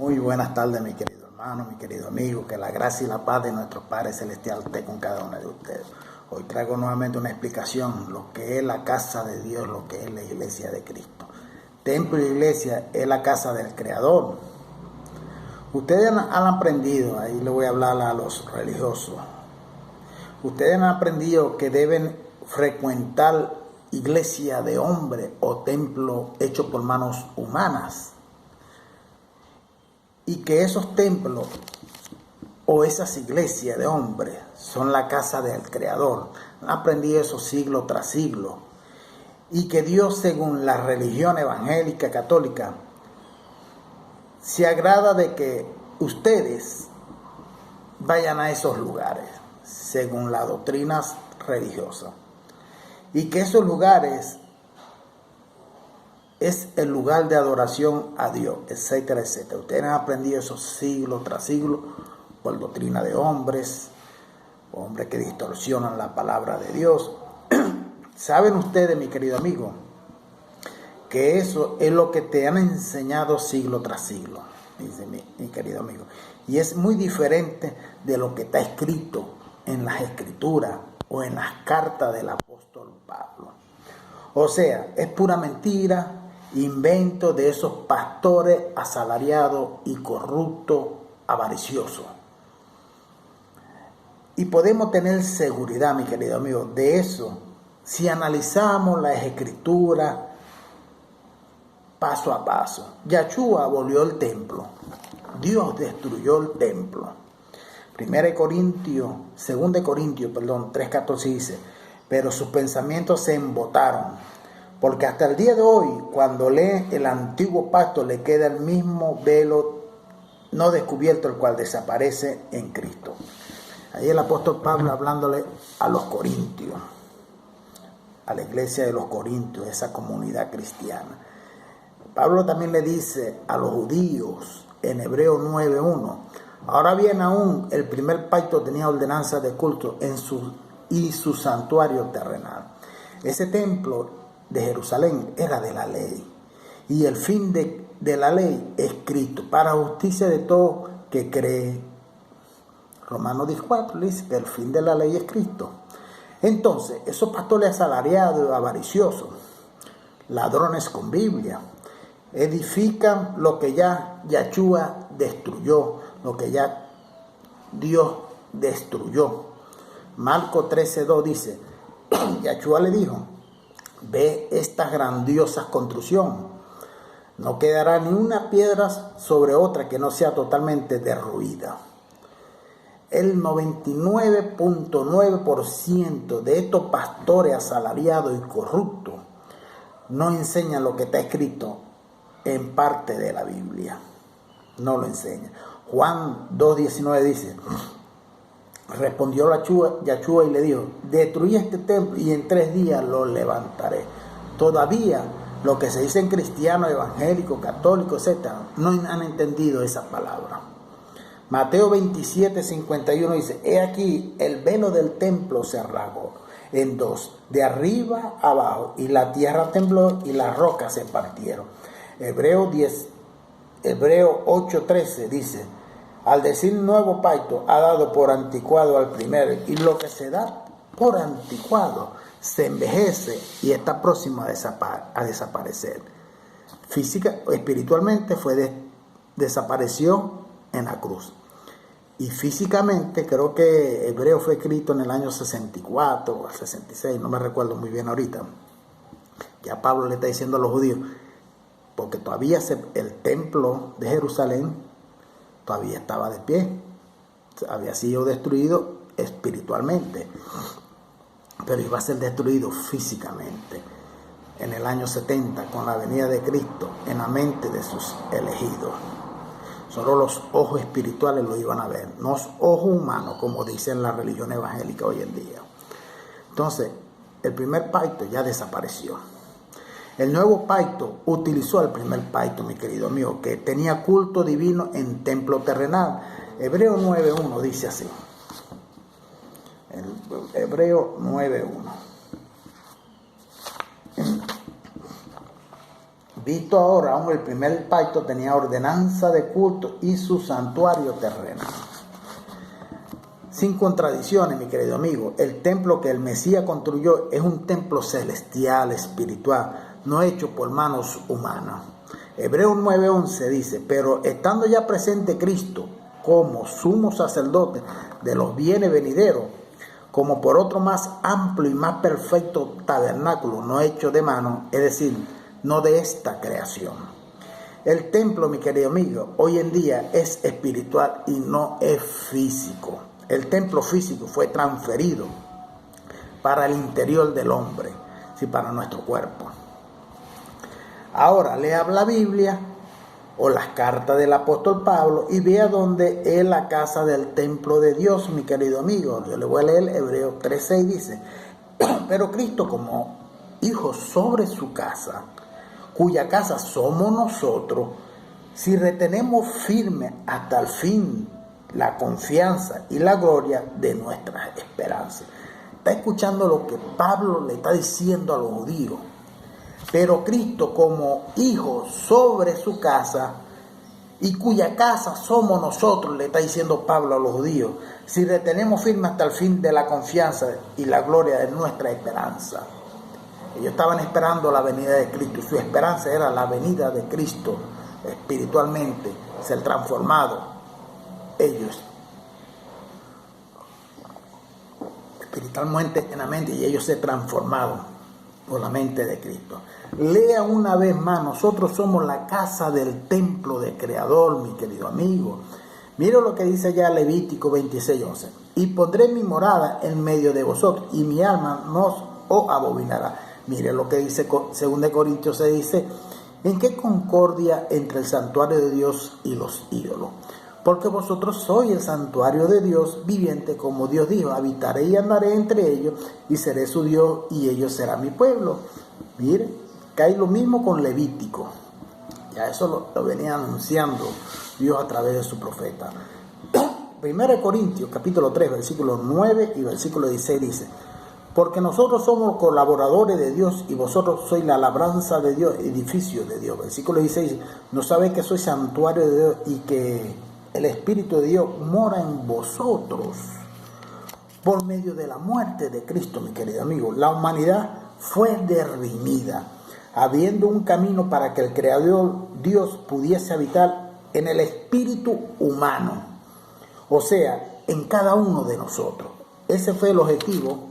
Muy buenas tardes, mi querido hermano, mi querido amigo. Que la gracia y la paz de nuestro Padre Celestial esté con cada uno de ustedes. Hoy traigo nuevamente una explicación, lo que es la casa de Dios, lo que es la iglesia de Cristo. Templo y iglesia es la casa del Creador. Ustedes han aprendido, ahí le voy a hablar a los religiosos. Ustedes han aprendido que deben frecuentar iglesia de hombre o templo hecho por manos humanas. Y que esos templos o esas iglesias de hombres son la casa del Creador. Han aprendido eso siglo tras siglo. Y que Dios, según la religión evangélica católica, se agrada de que ustedes vayan a esos lugares, según las doctrinas religiosas. Y que esos lugares es el lugar de adoración a Dios, etcétera, etcétera. Ustedes han aprendido eso siglo tras siglo por doctrina de hombres que distorsionan la palabra de Dios. ¿Saben ustedes, mi querido amigo, que eso es lo que te han enseñado siglo tras siglo? Dice mi querido amigo. Y es muy diferente de lo que está escrito en las escrituras o en las cartas del apóstol Pablo. O sea, es pura mentira, invento de esos pastores asalariados y corruptos, avariciosos. Y podemos tener seguridad, mi querido amigo, de eso, si analizamos las escrituras paso a paso. Yahshua abolió el templo. Dios destruyó el templo. 2 Corintios 3:14 dice: pero sus pensamientos se embotaron, porque hasta el día de hoy, cuando lee el antiguo pacto, le queda el mismo velo no descubierto, el cual desaparece en Cristo. Ahí el apóstol Pablo hablándole a los corintios, a la iglesia de los corintios, esa comunidad cristiana. Pablo también le dice a los judíos en Hebreos 9:1: ahora bien, aún el primer pacto tenía ordenanza de culto y su santuario terrenal. Ese templo de Jerusalén era de la ley, y el fin de la ley es Cristo, para justicia de todo que cree. Romanos 14 dice que el fin de la ley es Cristo. Entonces, esos pastores asalariados, avariciosos, ladrones con Biblia, edifican lo que ya Yahshua destruyó, lo que ya Dios destruyó. Marcos 13:2 dice: Yahshua le dijo: ve esta grandiosa construcción, no quedará ni una piedra sobre otra que no sea totalmente derruida. El 99.9% de estos pastores asalariados y corruptos no enseñan lo que está escrito en parte de la Biblia. No lo enseñan. Juan 2:19 dice: respondió Yahshua y le dijo: destruí este templo y en 3 días lo levantaré. Todavía lo que se dice en cristiano, evangélico, católico, etc., no han entendido esa palabra. Mateo 27:51 dice: he aquí el velo del templo se rasgó en 2, de arriba a abajo, y la tierra tembló y las rocas se partieron. Hebreo 8:13 dice: al decir nuevo pacto, ha dado por anticuado al primero, y lo que se da por anticuado se envejece y está próximo a desaparecer. Física o espiritualmente desapareció en la cruz. Y físicamente, creo que Hebreo fue escrito en el año 64 o 66, no me recuerdo muy bien ahorita. Ya Pablo le está diciendo a los judíos, porque todavía el templo de Jerusalén todavía estaba de pie, había sido destruido espiritualmente, pero iba a ser destruido físicamente en el año 70 con la venida de Cristo en la mente de sus elegidos. Solo los ojos espirituales lo iban a ver, no los ojos humanos, como dicen la religión evangélica hoy en día. Entonces, el primer pacto ya desapareció. El nuevo pacto utilizó el primer pacto, mi querido amigo, que tenía culto divino en templo terrenal. Hebreo 9:1 dice así. Hebreo 9:1. visto ahora, aún el primer pacto tenía ordenanza de culto y su santuario terrenal. Sin contradicciones, mi querido amigo, el templo que el Mesías construyó es un templo celestial, espiritual, no hecho por manos humanas. Hebreos 9:11 dice, pero estando ya presente Cristo como sumo sacerdote de los bienes venideros, como por otro más amplio y más perfecto tabernáculo, no hecho de mano, es decir, no de esta creación. El templo, mi querido amigo, hoy en día es espiritual y no es físico. El templo físico fue transferido para el interior del hombre, sí, para nuestro cuerpo. Ahora lea la Biblia o las cartas del apóstol Pablo y vea dónde es la casa del templo de Dios, mi querido amigo. Yo le voy a leer Hebreos 3:6, dice, pero Cristo como hijo sobre su casa, cuya casa somos nosotros, si retenemos firme hasta el fin la confianza y la gloria de nuestra esperanza. Está escuchando lo que Pablo le está diciendo a los judíos. Pero Cristo como hijo sobre su casa, y cuya casa somos nosotros, le está diciendo Pablo a los judíos, si retenemos firme hasta el fin de la confianza y la gloria de nuestra esperanza. Ellos estaban esperando la venida de Cristo, su esperanza era la venida de Cristo espiritualmente, ser transformado ellos espiritualmente en la mente, y ellos se transformaron por la mente de Cristo. Lea una vez más, nosotros somos la casa del templo del Creador, mi querido amigo. Mira lo que dice ya Levítico 26:11. Y pondré mi morada en medio de vosotros, y mi alma no os abominará. Mire lo que dice 2 Corintios 6, dice, ¿en qué concordia entre el santuario de Dios y los ídolos? Porque vosotros sois el santuario de Dios viviente, como Dios dijo, habitaré y andaré entre ellos, y seré su Dios, y ellos serán mi pueblo. Mire, que hay lo mismo con Levítico. Ya eso lo venía anunciando Dios a través de su profeta. 1 Corintios, capítulo 3, versículos 9 y versículo 16 dice, porque nosotros somos colaboradores de Dios y vosotros sois la labranza de Dios, edificio de Dios. Versículo 16, ¿no sabéis que sois santuario de Dios y que el Espíritu de Dios mora en vosotros por medio de la muerte de Cristo, mi querido amigo? La humanidad fue redimida, habiendo un camino para que el Creador Dios pudiese habitar en el espíritu humano, o sea, en cada uno de nosotros. Ese fue el objetivo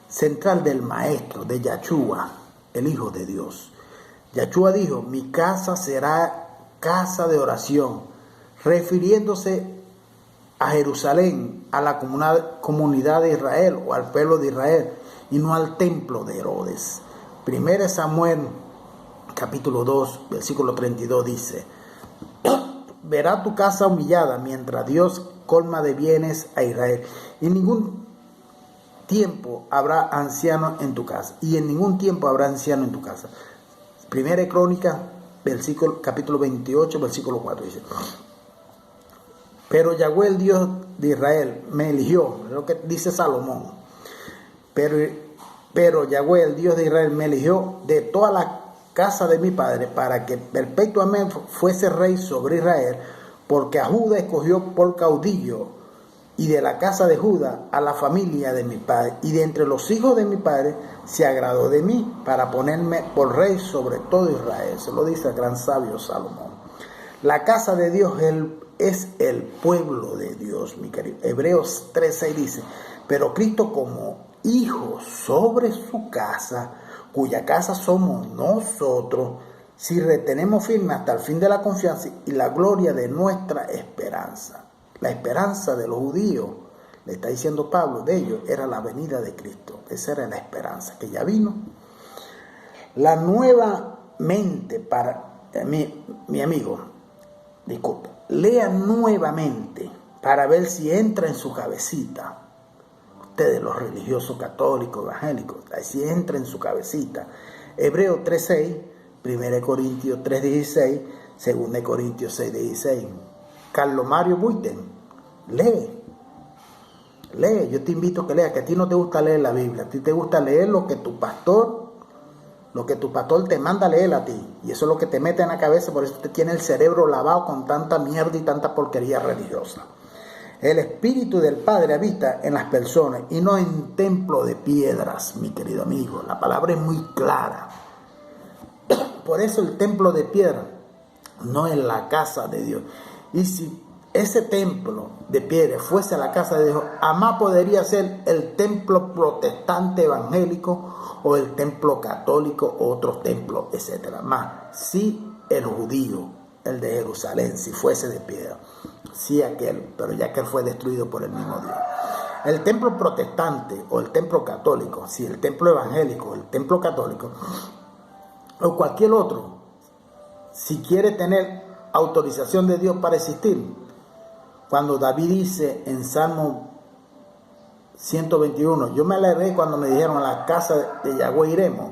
central del Maestro, de Yahshua, el Hijo de Dios. Yahshua dijo, mi casa será casa de oración, refiriéndose a Jerusalén, a la comunidad de Israel o al pueblo de Israel, y no al templo de Herodes. 1 Samuel, capítulo 2, versículo 32 dice, verá tu casa humillada mientras Dios colma de bienes a Israel, y en ningún tiempo habrá anciano en tu casa, y en ningún tiempo habrá anciano en tu casa. 1 Crónica, capítulo 28, versículo 4 dice, pero Yahweh, el Dios de Israel, me eligió, es lo que dice Salomón, pero Yahweh, el Dios de Israel, me eligió de toda la casa de mi padre para que perpetuamente fuese rey sobre Israel, porque a Judá escogió por caudillo, y de la casa de Judá a la familia de mi padre, y de entre los hijos de mi padre se agradó de mí para ponerme por rey sobre todo Israel. Se lo dice el gran sabio Salomón. La casa de Dios es el pueblo de Dios, mi querido. Hebreos 3:6 dice, pero Cristo como hijo sobre su casa, cuya casa somos nosotros, si retenemos firme hasta el fin de la confianza y la gloria de nuestra esperanza. La esperanza de los judíos, le está diciendo Pablo, de ellos era la venida de Cristo. Esa era la esperanza, que ya vino. La nueva mente para mi amigo, disculpa, lea nuevamente para ver si entra en su cabecita. Ustedes los religiosos católicos, evangélicos, si entra en su cabecita. Hebreos 3:6, 1 Corintios 3:16, 2 Corintios 6:16. Carlos Mario Buiten, lee, yo te invito a que leas, que a ti no te gusta leer la Biblia, a ti te gusta leer lo que tu pastor lo que tu pastor te manda a leer a ti. Y eso es lo que te mete en la cabeza, por eso te tiene el cerebro lavado con tanta mierda y tanta porquería religiosa. El Espíritu del Padre habita en las personas y no en templo de piedras, mi querido amigo. La palabra es muy clara. Por eso el templo de piedra no es la casa de Dios. Y si ese templo de piedra fuese la casa de Dios, jamás podría ser el templo protestante evangélico o el templo católico o otros templos, etc. Más, si el judío, el de Jerusalén, si fuese de piedra, sí aquel, pero ya que él fue destruido por el mismo Dios. El templo protestante o el templo católico, si el templo evangélico o el templo católico o cualquier otro, si quiere tener autorización de Dios para existir, cuando David dice en Salmo 121, yo me alegré cuando me dijeron a la casa de Yahweh iremos,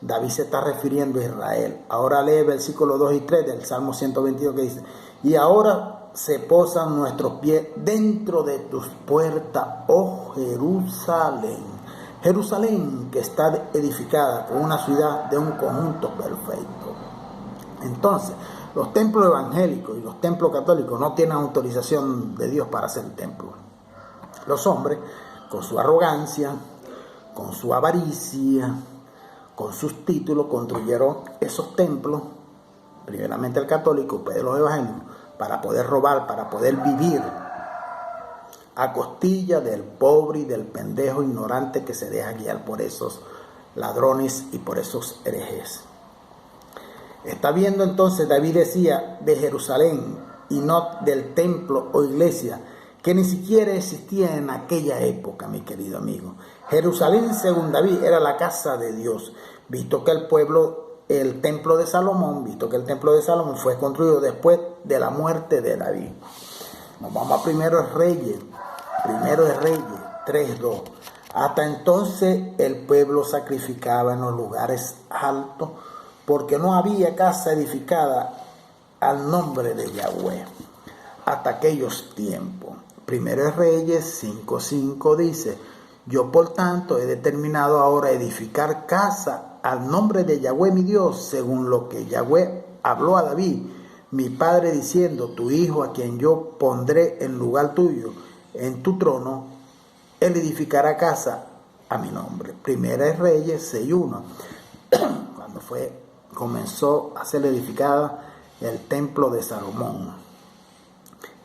David se está refiriendo a Israel. Ahora lee versículos 2 y 3 del Salmo 122 que dice, y ahora se posan nuestros pies dentro de tus puertas, oh Jerusalén. Jerusalén que está edificada como una ciudad de un conjunto perfecto. Entonces, los templos evangélicos y los templos católicos no tienen autorización de Dios para hacer templos. Los hombres, con su arrogancia, con su avaricia, con sus títulos, construyeron esos templos, primeramente el católico, después los evangélicos, para poder robar, para poder vivir a costilla del pobre y del pendejo ignorante que se deja guiar por esos ladrones y por esos herejes. Está viendo entonces, David decía de Jerusalén y no del templo o iglesia, que ni siquiera existía en aquella época, mi querido amigo. Jerusalén, según David, era la casa de Dios, visto que el templo de Salomón, fue construido después de la muerte de David. Nos vamos a Primero de Reyes 3:2. Hasta entonces el pueblo sacrificaba en los lugares altos, porque no había casa edificada al nombre de Yahweh hasta aquellos tiempos. Primero de Reyes 5:5 dice, yo por tanto he determinado ahora edificar casa al nombre de Yahweh mi Dios, según lo que Yahweh habló a David, mi padre, diciendo, tu hijo a quien yo pondré en lugar tuyo en tu trono, él edificará casa a mi nombre. Primera de Reyes 6:1. Cuando comenzó a ser edificada el templo de Salomón.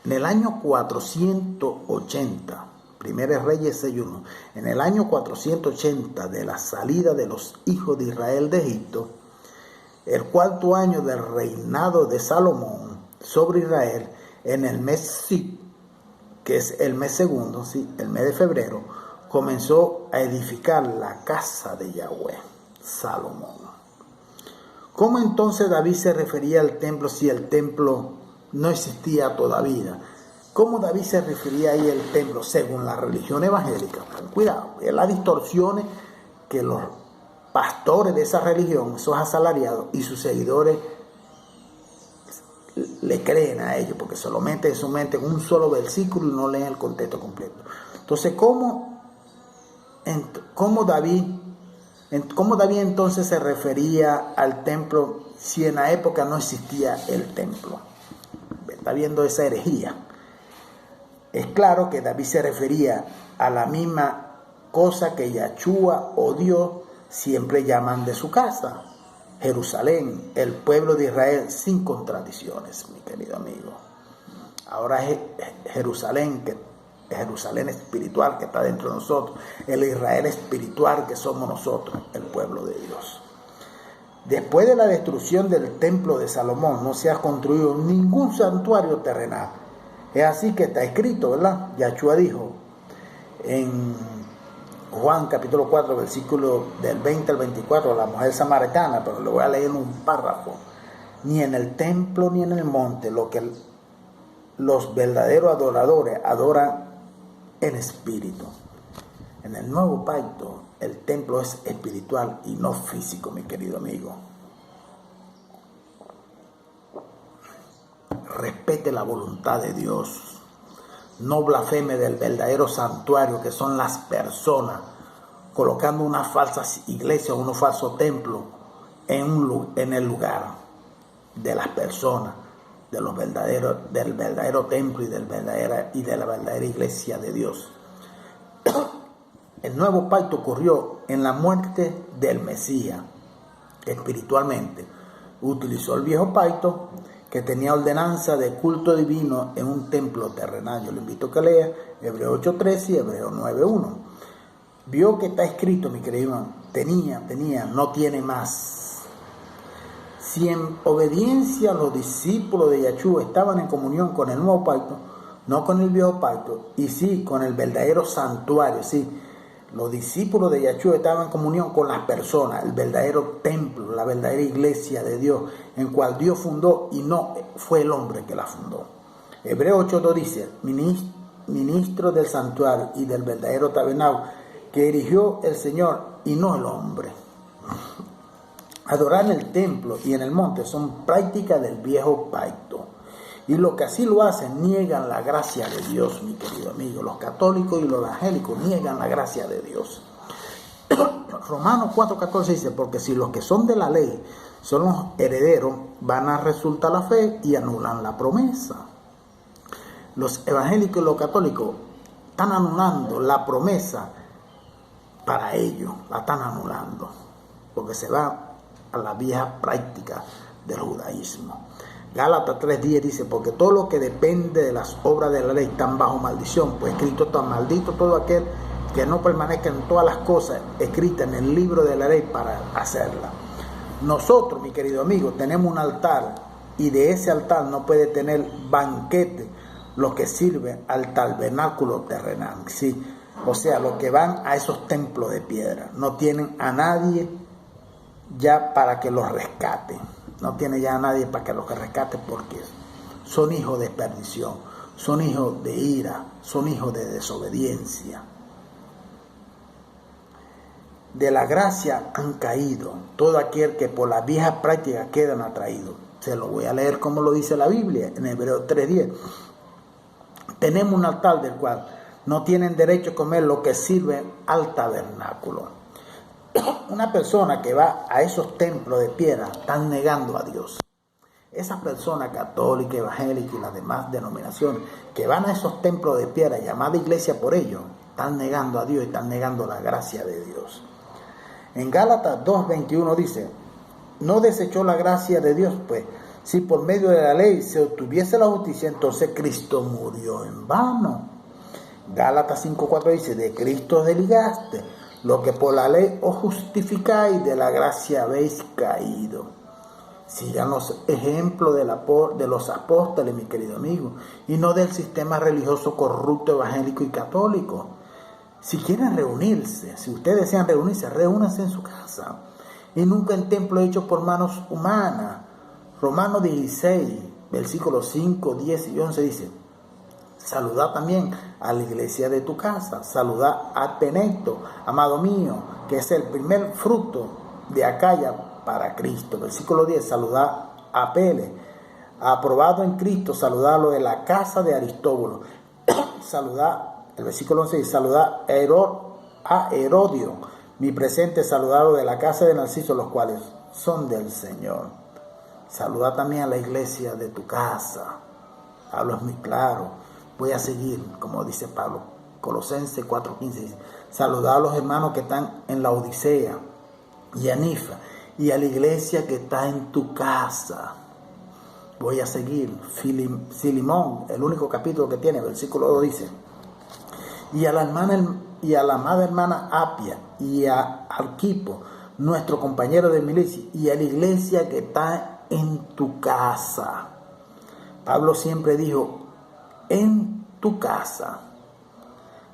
En el año 480, Primera de Reyes 6:1, en el año 480 de la salida de los hijos de Israel de Egipto, el cuarto año del reinado de Salomón sobre Israel, en el mes Sib, que es el mes segundo, el mes de febrero, comenzó a edificar la casa de Yahweh, Salomón. ¿Cómo entonces David se refería al templo si el templo no existía todavía? ¿Cómo David se refería ahí al templo según la religión evangélica? Cuidado, es las distorsiones que los pastores de esa religión, esos asalariados y sus seguidores le creen a ellos, porque se lo meten en su mente en un solo versículo y no leen el contexto completo. Entonces, ¿cómo David entonces se refería al templo si en la época no existía el templo? Está viendo esa herejía. Es claro que David se refería a la misma cosa que Yahshua o Dios siempre llaman de su casa, Jerusalén, el pueblo de Israel, sin contradicciones, mi querido amigo. Ahora es Jerusalén, Jerusalén espiritual que está dentro de nosotros, el Israel espiritual que somos nosotros, el pueblo de Dios. Después de la destrucción del templo de Salomón, no se ha construido ningún santuario terrenal. Es así que está escrito, ¿verdad? Yahshua dijo en Juan capítulo 4, versículo del 20 al 24, la mujer samaritana, pero le voy a leer un párrafo. Ni en el templo ni en el monte, lo que los verdaderos adoradores adoran en espíritu. En el nuevo pacto, el templo es espiritual y no físico, mi querido amigo. Respete la voluntad de Dios. No blasfeme del verdadero santuario que son las personas colocando una falsa iglesia o unos falsos templos en el lugar de las personas, del verdadero templo y de la verdadera iglesia de Dios. El nuevo pacto ocurrió en la muerte del Mesías. Espiritualmente utilizó el viejo pacto, que tenía ordenanza de culto divino en un templo terrenal. Yo le invito a que lea Hebreos 8:13 y Hebreos 9:1. Vio que está escrito, mi querido hermano, tenía, no tiene más. Si en obediencia los discípulos de Yahshua estaban en comunión con el nuevo pacto, no con el viejo pacto, y sí con el verdadero santuario, sí, los discípulos de Yahshua estaban en comunión con las personas, el verdadero templo, la verdadera iglesia de Dios, en cual Dios fundó y no fue el hombre que la fundó. Hebreos 8:2 dice, ministro del santuario y del verdadero tabernáculo que erigió el Señor y no el hombre. Adorar en el templo y en el monte son prácticas del viejo pacto. Y los que así lo hacen niegan la gracia de Dios, mi querido amigo. Los católicos y los evangélicos niegan la gracia de Dios. Romanos 4:14 dice, porque si los que son de la ley son los herederos, van a resultar la fe y anulan la promesa. Los evangélicos y los católicos están anulando la promesa para ellos, la están anulando, porque se va a la vieja práctica del judaísmo. Gálatas 3:10 dice, porque todo lo que depende de las obras de la ley están bajo maldición, pues escrito está maldito todo aquel que no permanezca en todas las cosas escritas en el libro de la ley para hacerla. Nosotros, mi querido amigo, tenemos un altar y de ese altar no puede tener banquete los que sirven al tabernáculo terrenal, ¿sí? O sea, los que van a esos templos de piedra, no tienen a nadie ya para que los rescate. No tiene ya a nadie para que los rescate porque son hijos de perdición, son hijos de ira, son hijos de desobediencia. De la gracia han caído todo aquel que por la vieja práctica quedan atraídos. Se lo voy a leer como lo dice la Biblia en Hebreos 3:10. Tenemos un altar del cual no tienen derecho a comer lo que sirve al tabernáculo. Una persona que va a esos templos de piedra están negando a Dios. Esas personas católicas, evangélicas y las demás denominaciones que van a esos templos de piedra, llamada iglesia por ellos, están negando a Dios y están negando la gracia de Dios. En Gálatas 2:21 dice, no desechó la gracia de Dios, pues si por medio de la ley se obtuviese la justicia, entonces Cristo murió en vano. Gálatas 5:4 dice, de Cristo desligaste, lo que por la ley os justificáis, de la gracia habéis caído. Sigan los ejemplos de los apóstoles, mi querido amigo, y no del sistema religioso corrupto, evangélico y católico. Si quieren reunirse, si ustedes desean reunirse, reúnanse en su casa y nunca en templo hecho por manos humanas. Romanos 16, versículos 5, 10 y 11 dice, saludad también a la iglesia de tu casa, saludad a Penecto, amado mío, que es el primer fruto de Acaya para Cristo. Versículo 10, saludad a Pele, aprobado en Cristo, saludadlo de la casa de Aristóbulo. Saludad, el versículo 11 dice, saludad a Herodio, mi presente, saludado de la casa de Narciso, los cuales son del Señor. Saluda también a la iglesia de tu casa. Hablo es muy claro. Voy a seguir, como dice Pablo, Colosenses 4:15 dice, saludad a los hermanos que están en la Odisea y a Nifa, y a la iglesia que está en tu casa. Voy a seguir, Filimón, el único capítulo que tiene, versículo 2 dice, y a la amada hermana Apia, y a Arquipo, nuestro compañero de milicia, y a la iglesia que está en tu casa. Pablo siempre dijo, en tu casa.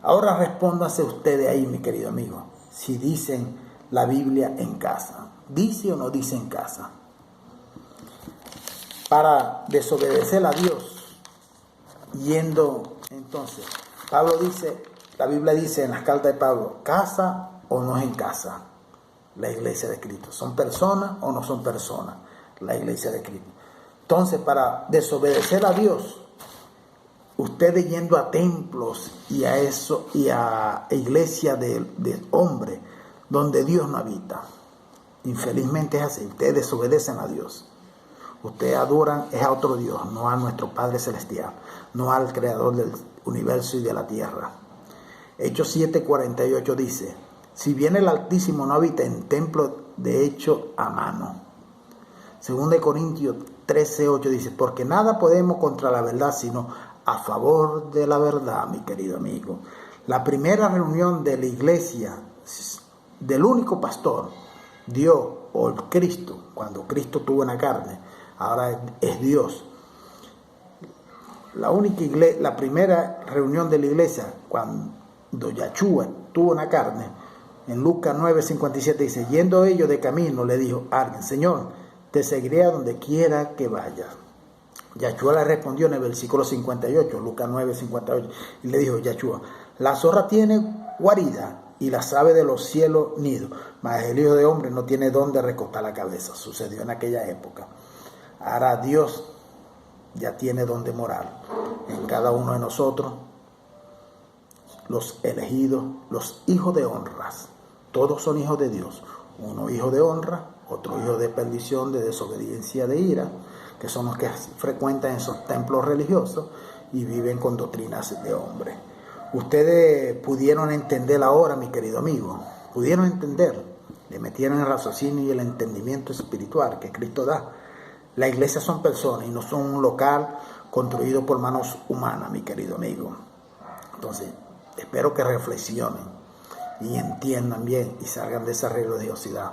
Ahora respóndanse ustedes ahí, mi querido amigo, si dicen la Biblia en casa. ¿Dice o no dice en casa? Para desobedecer a Dios, yendo entonces, Pablo dice, la Biblia dice en las cartas de Pablo, casa o no es en casa, la iglesia de Cristo. ¿Son personas o no son personas? La iglesia de Cristo. Entonces, para desobedecer a Dios, ustedes yendo a templos y a iglesias de hombres, donde Dios no habita. Infelizmente es así. Ustedes desobedecen a Dios. Ustedes adoran es a otro Dios, no a nuestro Padre Celestial, no al Creador del universo y de la tierra. Hechos 7:48 dice: si bien el Altísimo no habita en templo de hecho a mano. 2 Corintios 13:8 dice: porque nada podemos contra la verdad, sino a favor de la verdad, mi querido amigo. La primera reunión de la iglesia, del único pastor, Dios o el Cristo, cuando Cristo tuvo en la carne, ahora es Dios. La primera reunión de la iglesia, cuando Yahshua tuvo en la carne, en Lucas 9:57 dice: yendo ellos de camino, le dijo alguien: Señor, te seguiré a donde quiera que vayas. Yahshua le respondió en el versículo 58, Lucas 9:58, y le dijo Yahshua: la zorra tiene guarida y las aves de los cielos nido, mas el Hijo de Hombre no tiene dónde recostar la cabeza. Sucedió en aquella época. Ahora Dios ya tiene dónde morar en cada uno de nosotros, los elegidos, los hijos de honras. Todos son hijos de Dios. Uno hijo de honra, otro hijo de perdición, de desobediencia, de ira, que son los que frecuentan esos templos religiosos y viven con doctrinas de hombre. Ustedes pudieron entender ahora, mi querido amigo, pudieron entender, le metieron el raciocinio y el entendimiento espiritual que Cristo da. La iglesia son personas y no son un local construido por manos humanas, mi querido amigo. Entonces, espero que reflexionen y entiendan bien y salgan de esa religiosidad.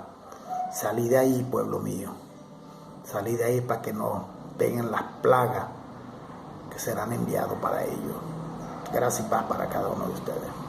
Salí de ahí, pueblo mío. Salí de ahí para que no peguen las plagas que serán enviadas para ellos. Gracias y paz para cada uno de ustedes.